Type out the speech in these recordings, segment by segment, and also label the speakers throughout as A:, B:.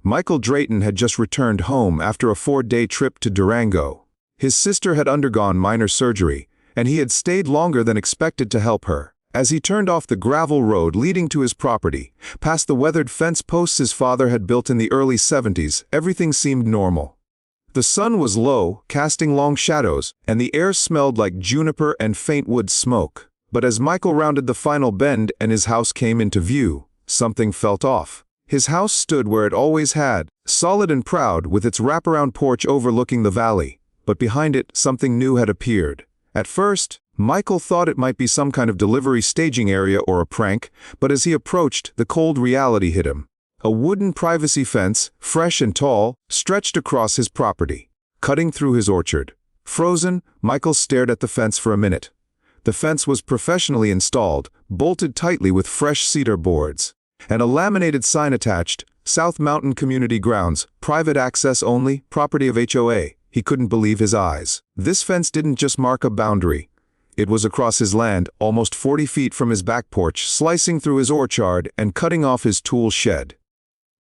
A: Michael Drayton had just returned home after a 4-day trip to Durango. His sister had undergone minor surgery, and he had stayed longer than expected to help her. As he turned off the gravel road leading to his property, past the weathered fence posts his father had built in the early 70s, everything seemed normal. The sun was low, casting long shadows, and the air smelled like juniper and faint wood smoke. But as Michael rounded the final bend and his house came into view, something felt off. His house stood where it always had, solid and proud, with its wraparound porch overlooking the valley. But behind it, something new had appeared. At first, Michael thought it might be some kind of delivery staging area or a prank, but as he approached, the cold reality hit him. A wooden privacy fence, fresh and tall, stretched across his property, cutting through his orchard. Frozen, Michael stared at the fence for a minute. The fence was professionally installed, bolted tightly with fresh cedar boards, and a laminated sign attached, South Mountain Community Grounds, private access only, property of HOA. He couldn't believe his eyes. This fence didn't just mark a boundary. It was across his land, almost 40 feet from his back porch, slicing through his orchard and cutting off his tool shed.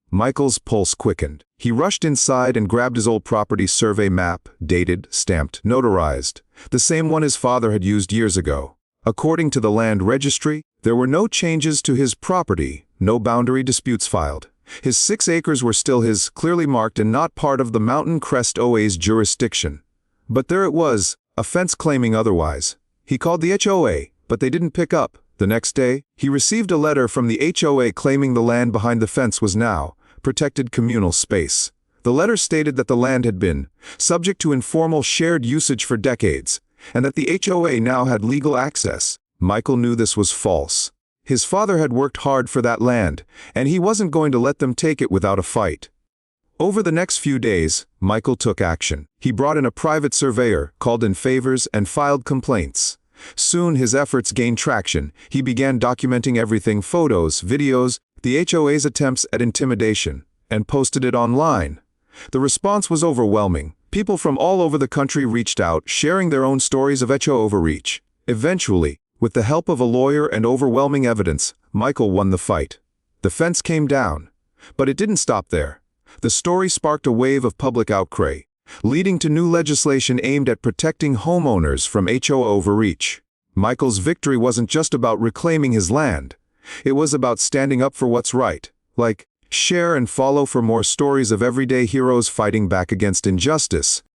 A: Michael's pulse quickened. He rushed inside and grabbed his old property survey map, dated, stamped, notarized, the same one his father had used years ago. According to the land registry, there were no changes to his property, no boundary disputes filed. His 6 acres were still his, clearly marked and not part of the Mountain Crest OA's jurisdiction. But there it was, a fence claiming otherwise. He called the HOA, but they didn't pick up. The next day, he received a letter from the HOA claiming the land behind the fence was now protected communal space. The letter stated that the land had been subject to informal shared usage for decades, and that the HOA now had legal access. Michael knew this was false. His father had worked hard for that land, and he wasn't going to let them take it without a fight. Over the next few days, Michael took action. He brought in a private surveyor, called in favors, and filed complaints. Soon his efforts gained traction. He began documenting everything: photos, videos, the HOA's attempts at intimidation, and posted it online. The response was overwhelming. People from all over the country reached out, sharing their own stories of HOA overreach. Eventually, with the help of a lawyer and overwhelming evidence, Michael won the fight. The fence came down. But it didn't stop there. The story sparked a wave of public outcry, leading to new legislation aimed at protecting homeowners from HOA overreach. Michael's victory wasn't just about reclaiming his land. It was about standing up for what's right. Like, share and follow for more stories of everyday heroes fighting back against injustice.